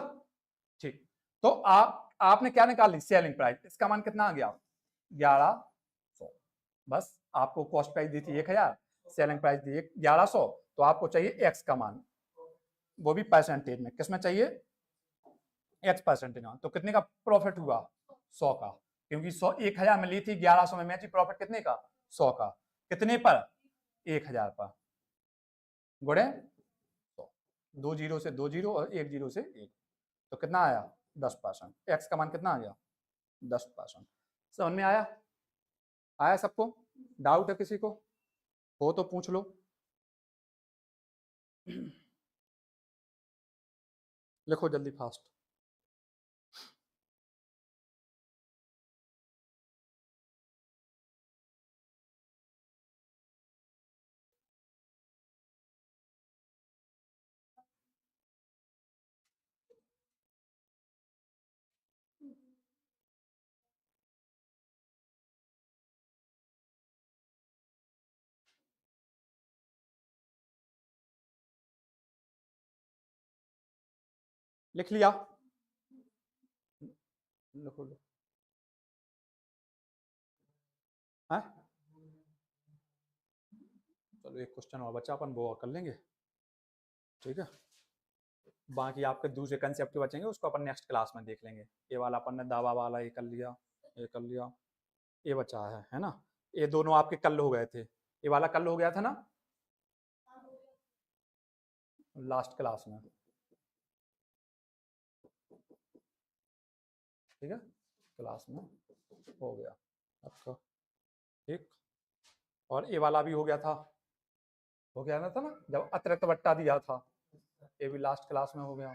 ठीक, तो आपने क्या निकाल ली, सेलिंग प्राइस। इसका मान कितना आ गया, 1100। बस आपको कॉस्ट प्राइस दी थी 1000, सेलिंग प्राइस दी 1100, तो आपको चाहिए एक्स का मान, वो भी परसेंटेज में। किसमें चाहिए, एक्स परसेंटेज में। तो कितने का प्रॉफिट हुआ, 100 का, क्योंकि 100 1000 में ली थी, 1100 में मैची प्रॉफिट कितने का, 100 का। कितने पर, 1000 पर, गुणे 100। 2 जीरो से 2 जीरो और 1 जीरो से 1, तो कितना आया, 10%। एक्स का मान कितना आ गया, 10%। समझ में आया, आया सबको, डाउट है किसी को, हो तो पूछ लो। लिखो जल्दी फास्ट। लिख लिया, लिखो लो। है, चलो एक क्वेश्चन और बचा, अपन वो कर लेंगे। ठीक है, बाकी आपके दूसरे कंसेप्ट बचेंगे, उसको अपन नेक्स्ट क्लास में देख लेंगे। ये वाला अपन ने दावा वाला ये कर लिया, ये कर लिया, ये बचा है ना। ये दोनों आपके कल हो गए थे, ये वाला कल हो गया था ना लास्ट क्लास में। ठीक है, क्लास में हो गया आपका। ठीक, और ये वाला भी हो गया था ना जब अतिरिक्त बट्टा दिया था, ये भी लास्ट क्लास में हो गया।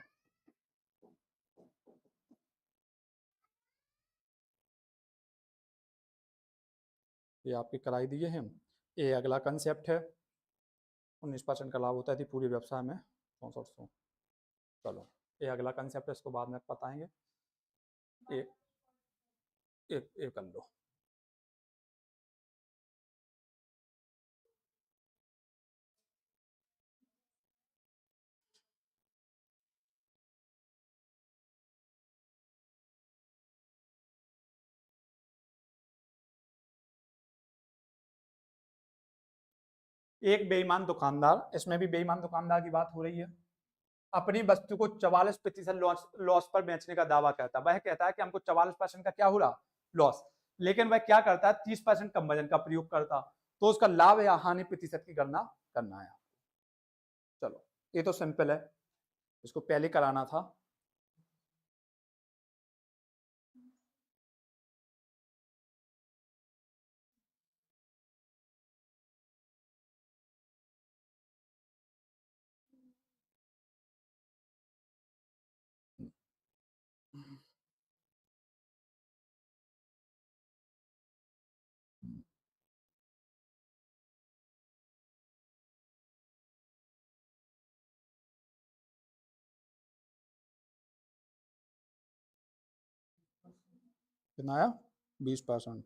ये आपकी कराई दिए हैं। ये अगला कंसेप्ट है, 19% का लाभ होता है पूरे व्यवसाय में 6400। चलो ये अगला कंसेप्ट है, इसको बाद में बताएंगे। एक एक एक कर लो। एक बेईमान दुकानदार, इसमें भी बेईमान दुकानदार की बात हो रही है, अपनी वस्तु को 44% लॉस पर बेचने का दावा करता है। वह कहता है कि हमको 44% का क्या हो रहा, लॉस। लेकिन वह क्या करता है, 30% कम वजन का प्रयोग करता। तो उसका लाभ या हानि प्रतिशत की गणना करना है। चलो ये तो सिंपल है, इसको पहले कराना था। कितना आया? 20%।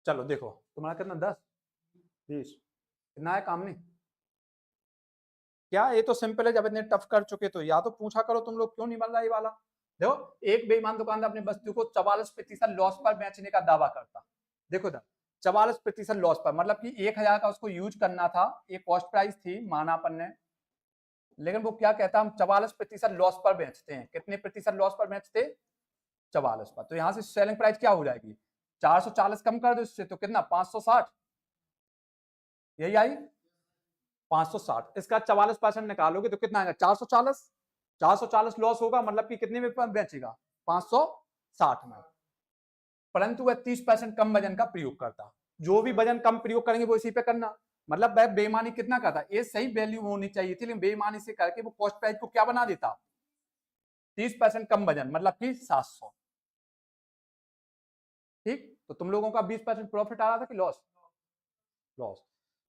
चलो देखो तुम्हारा कितना, 10 20 कितना है, काम नहीं क्या? ये तो सिंपल है, जब इतने टफ कर चुके तो या तो पूछा करो तुम लोग, क्यों नहीं बन रहा ये वाला। देखो एक बेईमान दुकानदार अपनी वस्तु को 44% लॉस पर बेचने का दावा करता। देखो इधर 44% लॉस पर, मतलब कि 1000 का उसको यूज करना था, एक कॉस्ट प्राइस थी माना अपन ने, लेकिन वो क्या कहता, हम 44% लॉस पर बेचते हैं। कितने प्रतिशत लॉस पर बेचते? 44 पर। तो यहां से सेलिंग प्राइस क्या हो जाएगी, 440 कम कर दो इससे तो कितना, 560, यही आई 560। इसका 44% निकालोगे तो कितना आएगा, 440। 440 लॉस होगा, मतलब कि कितने में बेचेगा, 560 में। परंतु वह 30% कम वजन का प्रयोग करता। जो भी वजन कम प्रयोग करेंगे वो इसी पे करना, मतलब वह बेईमानी कितना करता, ये सही वैल्यू होनी चाहिए थी, लेकिन बेईमानी से करके वो कॉस्ट प्राइस को क्या बना देता, 30% कम वजन, मतलब कि 700। ठीक, तो तुम लोगों का 20% प्रॉफिट आ रहा था कि लॉस? लॉस।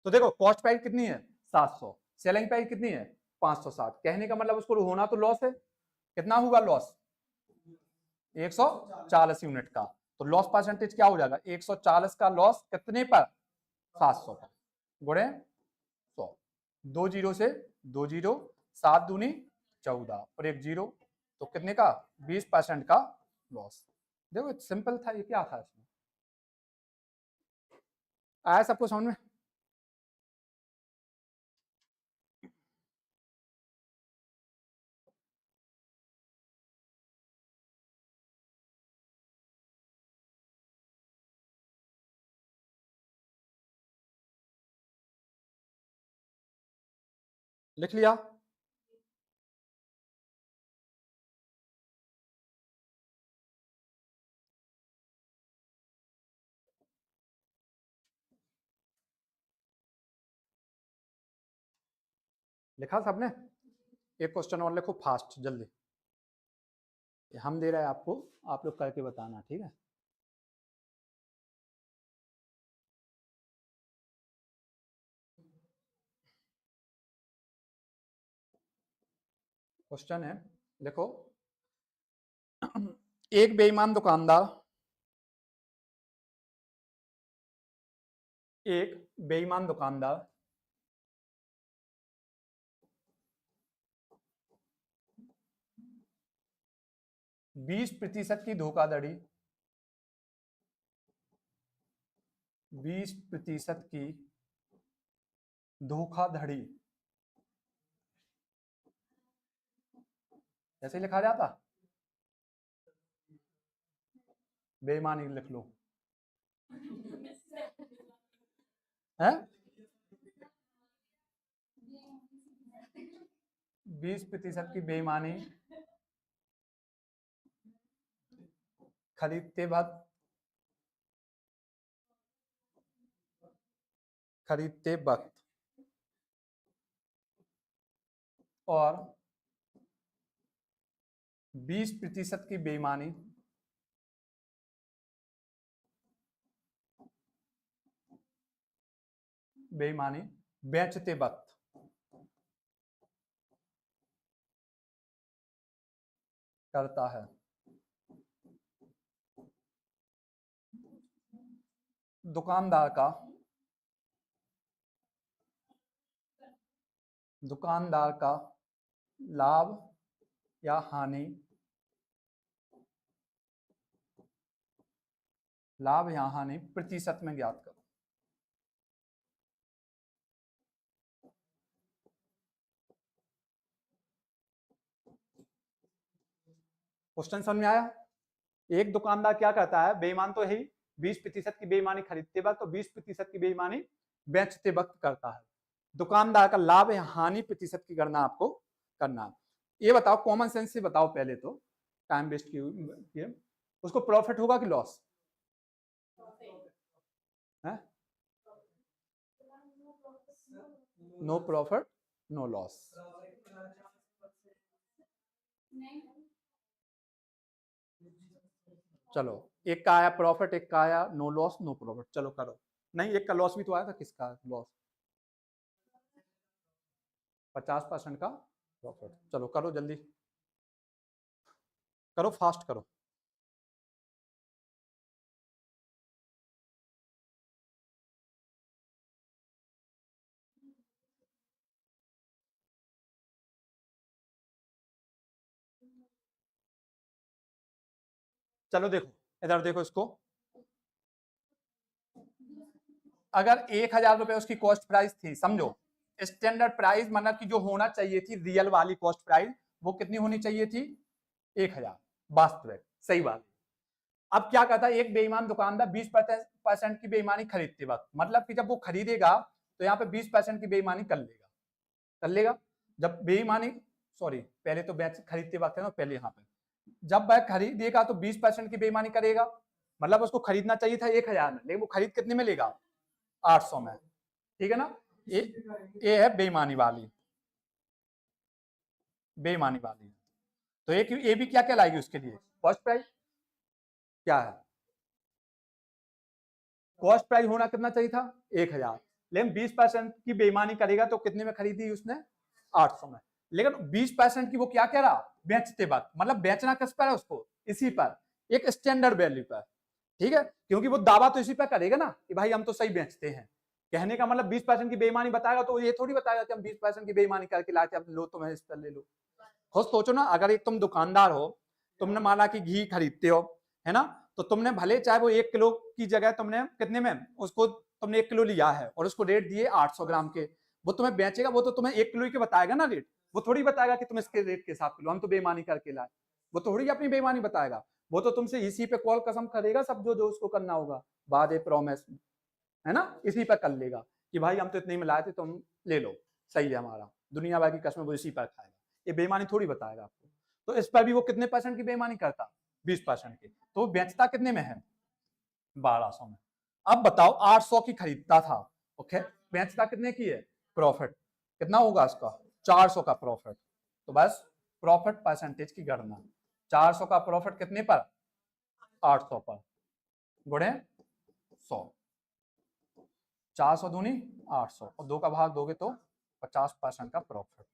तो देखो कॉस्ट प्राइस कितनी है, 700, सेलिंग प्राइस कितनी है, 560। कहने का मतलब उसको होना तो लॉस है, कितना होगा लॉस, 140 यूनिट का। तो लॉस परसेंटेज क्या हो जाएगा, 140 का लॉस कितने पर, 700 पर, गुणे 100। 2 जीरो से 2 जीरो, 7 दूनी 14 और 1 जीरो, तो कितने का, 20% का लॉस। देखो सिंपल था, ये क्या था इसमें, आया सबको समझ में? लिख लिया? लिखा सबने? एक क्वेश्चन और लिखो फास्ट जल्दी, हम दे रहे हैं आपको, आप लोग करके बताना, ठीक है? क्वेश्चन है, देखो एक बेईमान दुकानदार, एक बेईमान दुकानदार 20% की धोखाधड़ी, 20% की धोखाधड़ी, ऐसे लिखा जाता, बेईमानी लिख लो है, 20% की बेईमानी खरीदते वक्त, खरीदते वक्त, और 20% की बेईमानी बेईमानी बेचते वक्त करता है। दुकानदार का, दुकानदार का लाभ या हानि, लाभ या हानि प्रतिशत में ज्ञात करो। क्वेश्चन समझ में आया? एक दुकानदार क्या करता है, बेईमान तो है ही, 20% की बेईमानी खरीदते वक्त और 20% की बेईमानी बेचते वक्त करता है। दुकानदार का लाभ या हानि प्रतिशत की गणना आपको करना है। ये बताओ, कॉमन सेंस से बताओ, पहले तो टाइम वेस्ट किए, उसको प्रॉफिट होगा कि लॉस है? No profit no loss. चलो, एक का आया प्रॉफिट, एक का आया नो लॉस नो प्रॉफिट। चलो करो। नहीं, एक का लॉस भी तो आया था। किसका लॉस? 50% का प्रॉफिट। चलो करो जल्दी, करो फास्ट करो। चलो देखो, इधर देखो इसको। अगर 1,000 रुपए उसकी कॉस्ट प्राइस थी, समझो स्टैंडर्ड प्राइस, मतलब कि जो होना चाहिए थी रियल वाली कॉस्ट प्राइस, वो कितनी होनी चाहिए थी? 1,000 वास्तविक। सही बात। अब क्या कहता है, एक बेईमान दुकानदार 20% की बेईमानी खरीदते वक्त, मतलब कि जब वो खरीदेगा तो यहाँ पे 20% की बेईमानी कर लेगा, कर लेगा। जब बेईमानी, सॉरी पहले तो बेच खरीदते वक्त है ना, पहले यहाँ पे जब वह खरीदेगा तो 20% की बेईमानी करेगा, मतलब उसको खरीदना चाहिए था 1,000 में, लेकिन वो खरीद कितने में लेगा? 800 में। ठीक है ना? ये है बेईमानी वाली, बेईमानी वाली। तो एक ये भी क्या कहलाएगी उसके लिए? Cost price. क्या है? कॉस्ट प्राइस होना कितना चाहिए था? 1,000, लेकिन 20% की बेईमानी करेगा तो कितने में खरीदी उसने? 800 में। लेकिन 20% की वो क्या कह रहा? बेचते वक्त, मतलब बेचना किस पर है उसको? इसी पर, एक स्टैंडर्ड वैल्यू पर। ठीक है, क्योंकि वो दावा तो इसी पर करेगा ना कि भाई हम तो सही बेचते हैं। कहने का मतलब 20% की बेईमानी बताएगा तो ये थोड़ी बताएगा कि हम 20% की बेईमानी करके लाते, अब लो तुम्हें इस पर ले लो। खुद सोचो ना, अगर एक तुम दुकानदार हो, तुमने माना कि घी खरीदते हो, है ना, तो तुमने भले चाहे वो 1 किलो की जगह तुमने कितने में उसको तुमने 1 किलो लिया है और उसको रेट दिए 800 ग्राम के, वो तुम्हें बेचेगा, वो तो तुम्हें 1 किलो के बताएगा ना रेट। वो थोड़ी बताएगा कि तुम इसके रेट के हिसाब से लो, हम तो बेईमानी करके लाए। वो थोड़ी अपनी बेईमानी बताएगा। वो तो तुमसे इसी पे कॉल कसम करेगा, सब जो जो उसको करना होगा, वादे प्रॉमिस, है ना, इसी पर कर लेगा कि भाई हम तो इतने में लाए थे, तुम ले लो, सही है हमारा। दुनिया भर की कसमें वो इसी पर खाएगा, ये बेईमानी थोड़ी बताएगा आपको। तो इस पर भी वो कितने परसेंट की बेईमानी करता? 20% की। तो वो बेचता कितने में है? 1,200 में। अब बताओ, 800 की खरीदता था, ओके, बेचता कितने की है? प्रॉफिट कितना होगा उसका? 400 का प्रॉफिट। तो बस प्रॉफिट परसेंटेज की गणना, 400 का प्रॉफिट कितने पर? 800 पर, गुणे 100। 400 दूनी 800 और 2 का भाग दोगे तो 50% का प्रॉफिट।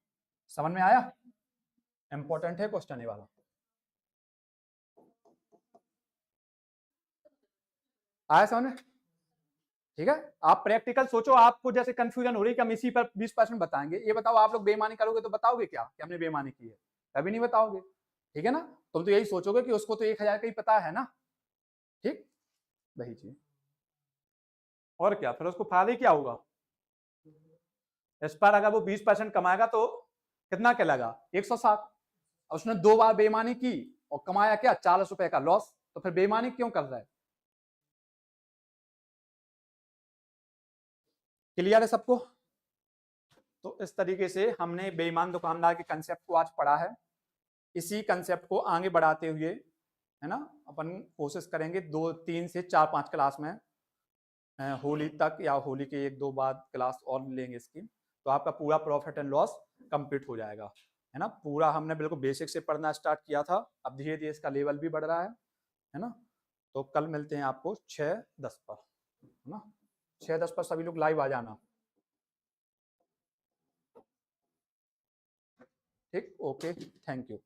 समझ में आया? इंपॉर्टेंट है क्वेश्चन ये वाला। आया समझ में? ठीक है, आप प्रैक्टिकल सोचो, आपको जैसे कंफ्यूजन हो रही है कि हम इसी पर 20% बताएंगे, ये बताओ आप लोग बेईमानी करोगे तो बताओगे क्या कि हमने बेईमानी की है? कभी नहीं बताओगे। ठीक है ना? तुम तो यही सोचोगे कि उसको तो 1,000 का ही पता है ना। ठीक, वही चीज। और क्या, फिर उसको फायदा ही क्या होगा? इस पर अगर वो 20% कमाएगा तो कितना कहलाएगा? 160। उसने 2 बार बेईमानी की और कमाया क्या? 40 रुपए का लॉस। तो फिर बेईमानी क्यों कर रहा है? क्लियर है सबको? तो इस तरीके से हमने बेईमान दुकानदार के कंसेप्ट को आज पढ़ा है। इसी कंसेप्ट को आगे बढ़ाते हुए, है ना, अपन कोशिश करेंगे 2, 3 से 4, 5 क्लास में, होली तक या होली के 1, 2 बाद क्लास और लेंगे इसकी, तो आपका पूरा प्रॉफिट एंड लॉस कंप्लीट हो जाएगा। है ना, पूरा हमने बिल्कुल बेसिक से पढ़ना स्टार्ट किया था, अब धीरे धीरे इसका लेवल भी बढ़ रहा है ना। तो कल मिलते हैं आपको 6:10 पर, है ना। 6:10 पर सभी लोग लाइव आ जाना। ठीक, ओके, थैंक यू।